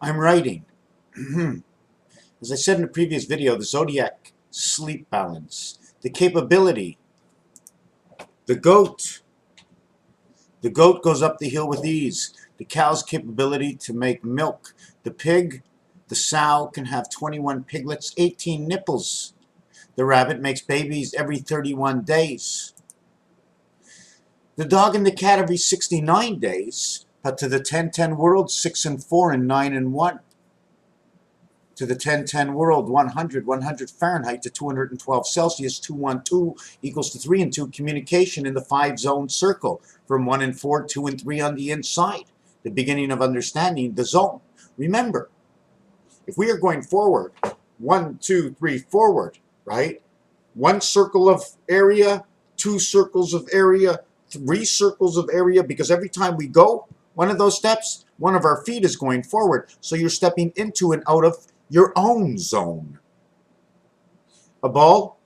I'm writing. As I said in the previous video, the zodiac sleep balance, the capability, the goat. The goat goes up the hill with ease. The cow's capability to make milk. The pig, the sow can have 21 piglets, 18 nipples. The rabbit makes babies every 31 days. The dog and the cat every 69 days. But to the 10-10 world, 6 and 4 and 9 and 1. To the 10-10 world, 100 Fahrenheit to 212 Celsius, 212 equals to 3 and 2. Communication in the 5-zone circle from 1 and 4, 2 and 3 on the inside. The beginning of understanding the zone. Remember, if we are going forward, 1, 2, 3, forward, right? 1 circle of area, 2 circles of area, 3 circles of area, because every time we go one of those steps, one of our feet is going forward. So you're stepping into and out of your own zone. A ball,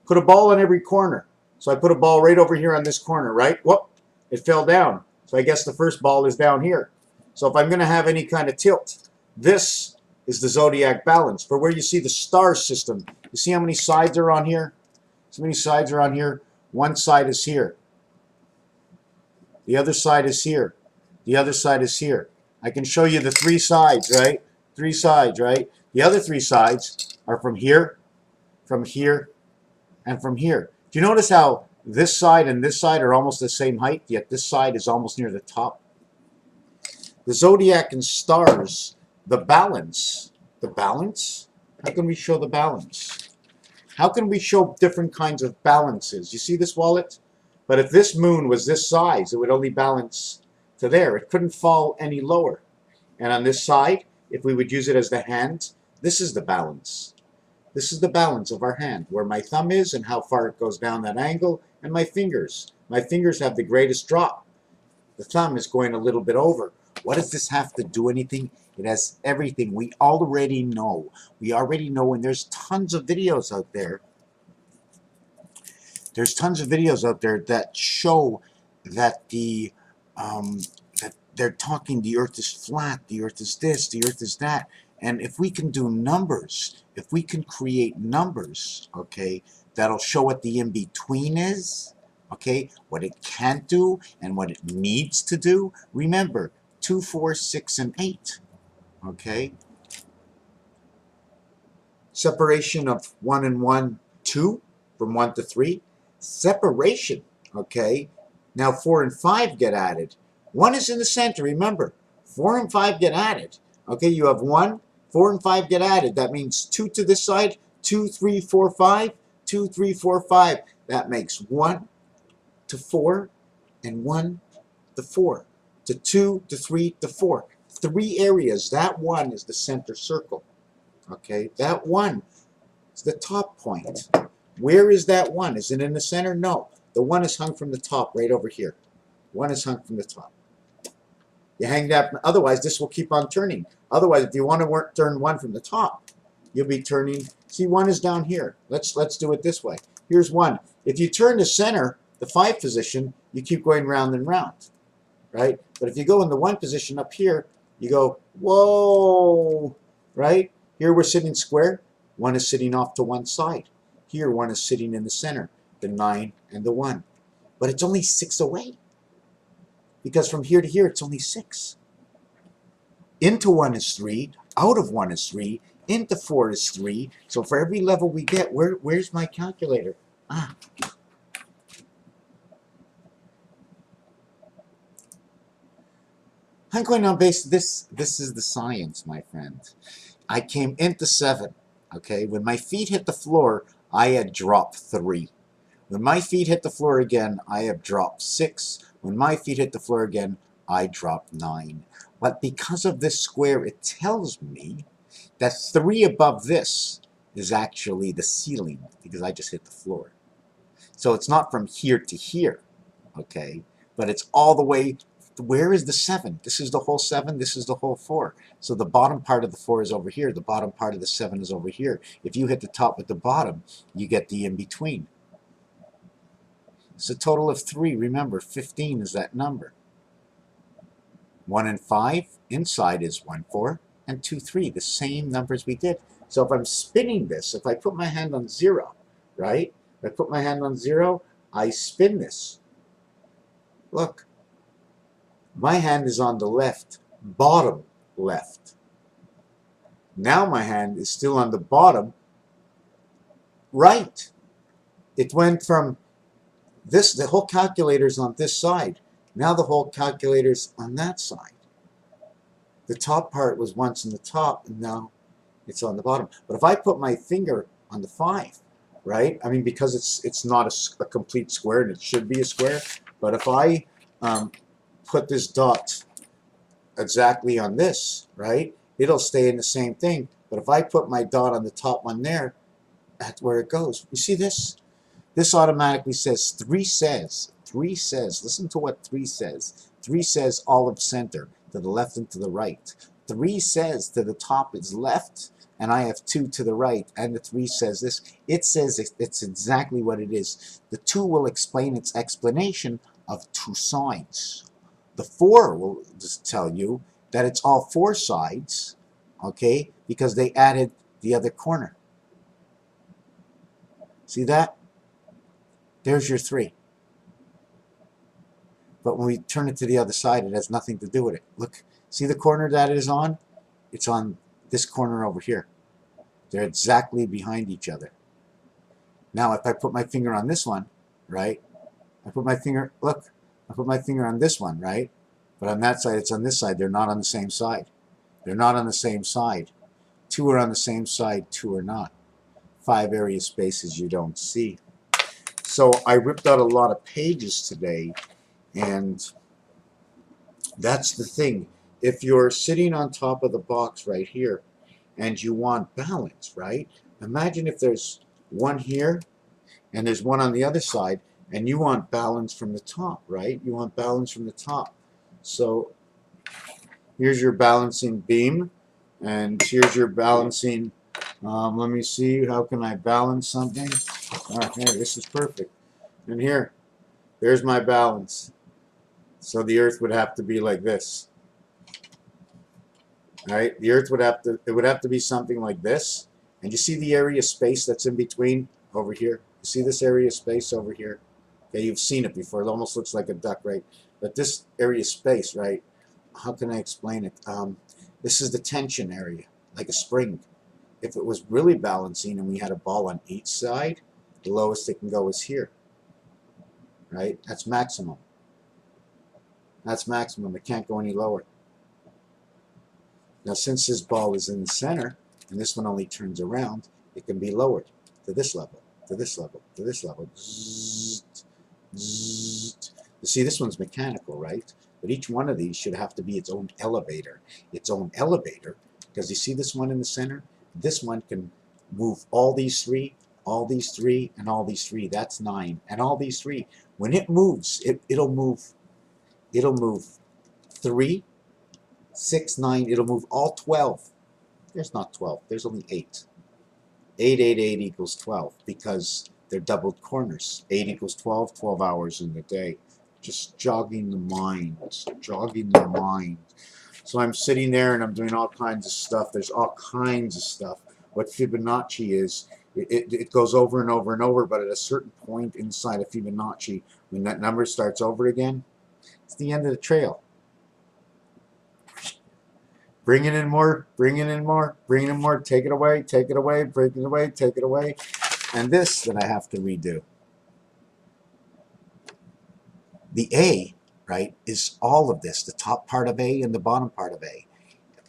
put a ball on every corner. So I put a ball right over here on this corner, right? Whoop, it fell down. So I guess the first ball is down here. So if I'm going to have any kind of tilt, this is the zodiac balance. For where you see the star system, you see how many sides are on here? So many sides are on here. One side is here. The other side is here. The other side is here. I can show you the 3 sides, right? 3 sides, right? The other 3 sides are from here, and from here. Do you notice how this side and this side are almost the same height, yet this side is almost near the top? The zodiac and stars, the balance. How can we show the balance? How can we show different kinds of balances? You see this wallet? But if this moon was this size, it would only balance to there. It couldn't fall any lower. And on this side, if we would use it as the hand, this is the balance. This is the balance of our hand, where my thumb is and how far it goes down that angle, and my fingers. My fingers have the greatest drop. The thumb is going a little bit over. What does this have to do anything? It has everything. We already know. We already know, and there's tons of videos out there. There's tons of videos out there that show that that they're talking the earth is flat, the earth is this, the earth is that. And if we can do numbers, if we can create numbers, okay, that'll show what the in-between is, okay, what it can't do and what it needs to do. Remember, 2, 4, 6, and 8, okay? Separation of 1 and 1, 2, from 1 to 3. Separation, okay? Now 4 and 5 get added. 1 is in the center, remember. 4 and 5 get added. Okay, you have 1, 4 and 5 get added. That means 2 to this side, 2, 3, 4, 5, 2, 3, 4, 5. That makes 1 to 4 and 1 to 4. To 2 to 3 to 4. 3 areas. That 1 is the center circle. Okay, that 1 is the top point. Where is that 1? Is it in the center? No. The 1 is hung from the top right over here. 1 is hung from the top. You hang that, otherwise this will keep on turning. Otherwise, if you want to turn 1 from the top, you'll be turning, see 1 is down here. Let's do it this way. Here's 1. If you turn the center, the 5 position, you keep going round and round, right? But if you go in the 1 position up here, you go, whoa, right? Here we're sitting square. 1 is sitting off to one side. Here 1 is sitting in the center, the 9 and the 1. But it's only 6 away. Because from here to here, it's only 6. Into 1 is 3. Out of 1 is 3. Into 4 is 3. So for every level we get, where's my calculator? Ah. I'm going on base. This is the science, my friend. I came into 7. Okay, when my feet hit the floor, I had dropped 3. When my feet hit the floor again, I have dropped 6. When my feet hit the floor again, I dropped 9. But because of this square, it tells me that 3 above this is actually the ceiling, because I just hit the floor. So it's not from here to here, okay? But it's all the way, where is the 7? This is the whole 7, this is the whole 4. So the bottom part of the 4 is over here, the bottom part of the 7 is over here. If you hit the top with the bottom, you get the in-between. It's a total of 3. Remember, 15 is that number. 1 and 5, inside is 1, 4. and 2, 3, the same numbers we did. So if I'm spinning this, if I put my hand on 0, right? If I put my hand on 0, I spin this. Look, my hand is on the left, bottom left. Now my hand is still on the bottom right. It went from this, the whole calculator's on this side. Now the whole calculator's on that side. The top part was once on the top, and now it's on the bottom. But if I put my finger on the 5, right? I mean, because it's not a complete square, and it should be a square. But if I put this dot exactly on this, right? It'll stay in the same thing. But if I put my dot on the top one there, that's where it goes. You see this? This automatically says 3 says. 3 says. Listen to what 3 says. 3 says olive center, to the left and to the right. 3 says to the top is left, and I have 2 to the right, and the 3 says this. It says it's exactly what it is. The 2 will explain its explanation of 2 sides. The 4 will just tell you that it's all 4 sides, okay, because they added the other corner. See that? There's your 3. But when we turn it to the other side, it has nothing to do with it. Look, see the corner that it is on? It's on this corner over here. They're exactly behind each other. Now, if I put my finger on this one, right? I put my finger, look, I put my finger on this one, right? But on that side, it's on this side. They're not on the same side. They're not on the same side. 2 are on the same side, 2 are not. 5 area spaces you don't see. So I ripped out a lot of pages today, and that's the thing. If you're sitting on top of the box right here and you want balance, right? Imagine if there's one here and there's one on the other side, and you want balance from the top, right? You want balance from the top. So here's your balancing beam, and here's your balancing, let me see, how can I balance something? Here, this is perfect. And here, there's my balance. So the earth would have to be like this. All right, the earth would have to, it would have to be something like this. And you see the area space that's in between over here? You see this area space over here? Okay, you've seen it before. It almost looks like a duck, right? But this area space, right? How can I explain it? This is the tension area, like a spring. If it was really balancing and we had a ball on each side, the lowest it can go is here, right? That's maximum. That's maximum. It can't go any lower. Now, since this ball is in the center, and this one only turns around, it can be lowered to this level, to this level, to this level. Zzzt, zzzt. You see, this one's mechanical, right? But each one of these should have to be its own elevator. Its own elevator, because you see this one in the center? This one can move all these 3, all these 3, and all these 3. That's 9. And all these 3. When it moves, it'll move 3, 6, 9. It'll move all 12. There's not 12. There's only 8. 8, 8, 8 equals 12 because they're doubled corners. 8 equals 12, 12 hours in the day. Just jogging the mind. Jogging the mind. So I'm sitting there and I'm doing all kinds of stuff. There's all kinds of stuff. What Fibonacci is, it goes over and over and over, but at a certain point inside of Fibonacci, when that number starts over again, it's the end of the trail. Bring it in more, bring it in more, bring it in more, take it away, take it away, break it away, take it away. And this that I have to redo. The A, right, is all of this, the top part of A and the bottom part of A.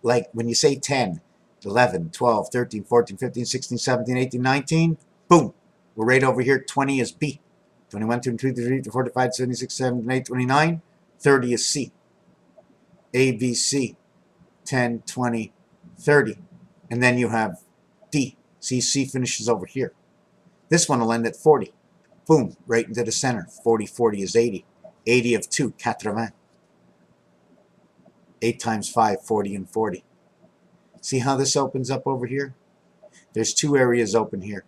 Like when you say 10, 11, 12, 13, 14, 15, 16, 17, 18, 19, boom, we're right over here. 20 is B. 21, 22, 23, 24, 25, 76, 78, 29, 30 is C. A, B, C, 10, 20, 30. And then you have D. See, C finishes over here. This one will end at 40. Boom, right into the center. 40, 40 is 80. 80 of 2, 80. 8 times 5, 40 and 40. See how this opens up over here? There's 2 areas open here.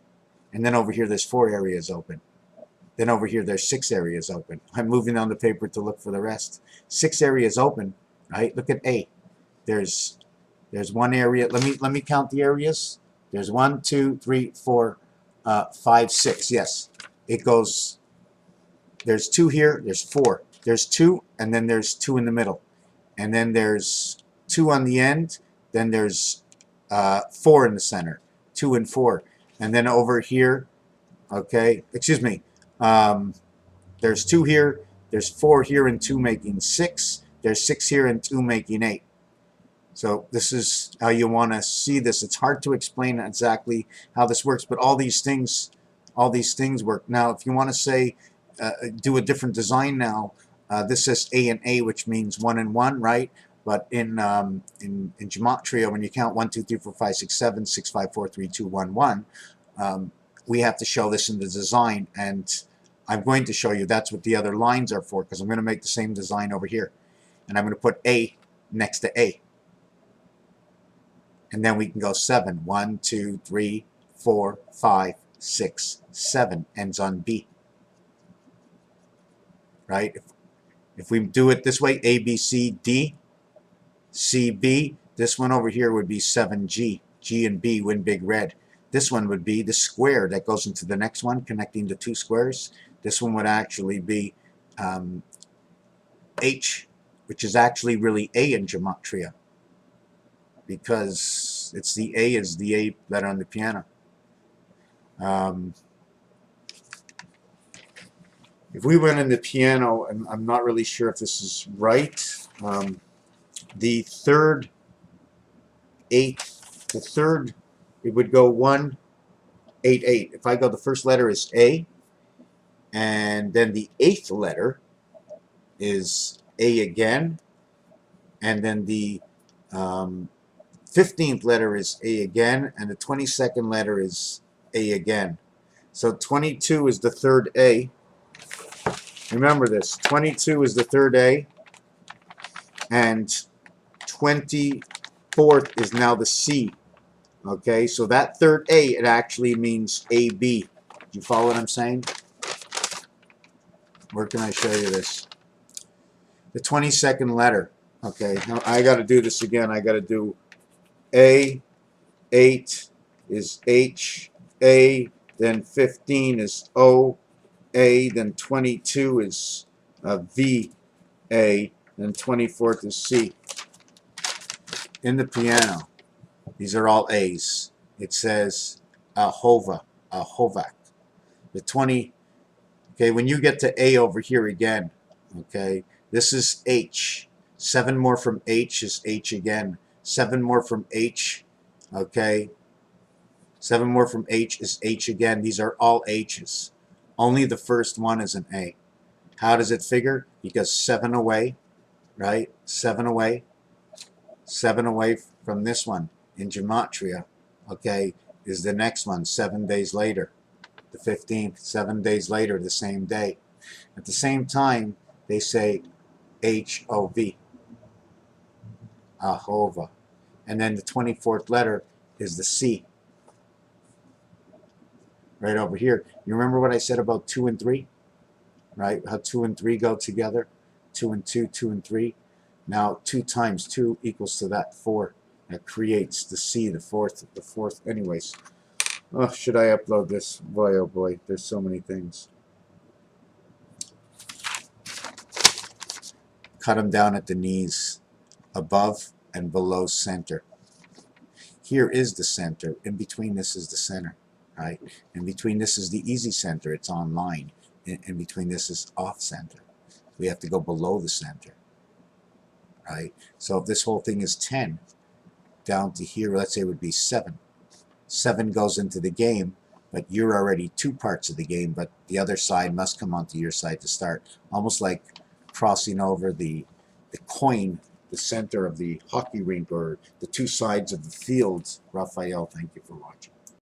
And then over here there's 4 areas open. Then over here there's 6 areas open. I'm moving on the paper to look for the rest. 6 areas open, right? Look at A. There's There's one area. Let me count the areas. There's 1, 2, 3, 4, 5, 6. Yes, it goes. There's 2 here. There's 4. There's 2, and then there's 2 in the middle, and then there's 2 on the end. Then there's 4 in the center. 2 and 4, and then over here. Okay, excuse me. There's 2 here. There's 4 here and 2 making 6. There's 6 here and 2 making 8. So this is how you want to see this. It's hard to explain exactly how this works, but all these things work. Now, if you want to say do a different design now, this says A and A, which means 1 and 1, right? But in gematria, when you count 1, 2, 3, 4, 5, 6, 7, 6, 5, 4, 3, 2, 1, 1, we have to show this in the design, and I'm going to show you that's what the other lines are for, because I'm going to make the same design over here, and I'm going to put A next to A. And then we can go 7. 1, 2, 3, 4, 5, 6, 7 ends on B. Right? If we do it this way, A, B, C, D, C, B, this one over here would be 7G. G and B win big red. This one would be the square that goes into the next one, connecting the 2 squares. This one would actually be H, which is actually really A in gematria, because it's the A is the A letter on the piano. If we went in the piano, and I'm not really sure if this is right, the third, 8th, the third, it would go 1, 8, 8. If I go, the first letter is A, and then the 8th letter is A again, and then the 15th letter is A again, and the 22nd letter is A again. So 22 is the third A. Remember this, 22 is the third A, and 24th is now the C. Okay, so that third A, it actually means AB. Do you follow what I'm saying? Where can I show you this? The 22nd letter. Okay, now I got to do this again. I got to do A, 8 is H, A, then 15 is O, A, then 22 is V, A, then 24th is C. In the piano, these are all A's. It says Ahova, Ahovak. The 20, okay, when you get to A over here again, okay, this is H. 7 more from H is H again. 7 more from H, okay, 7 more from H is H again. These are all H's. Only the first one is an A. How does it figure? Because 7 away, right? 7 away. 7 away from this one in gematria, okay, is the next one 7 days later. The 15th, 7 days later, the same day. At the same time, they say H-O-V, Ahova. And then the 24th letter is the C. Right over here. You remember what I said about 2 and 3? Right? How 2 and 3 go together? 2 and 2, 2 and 3. Now 2 times 2 equals to that 4. That creates the C, the fourth. Anyways. Oh, should I upload this? Boy, oh boy. There's so many things. Cut them down at the knees. Above and below center. Here is the center. In between this is the center. Right? In between this is the easy center. It's online. In between this is off center. We have to go below the center. Right? So if this whole thing is 10, down to here, let's say it would be 7. 7 goes into the game, but you're already 2 parts of the game, but the other side must come onto your side to start. Almost like crossing over the coin, the center of the hockey rink, or the 2 sides of the field. Raphael, thank you for watching.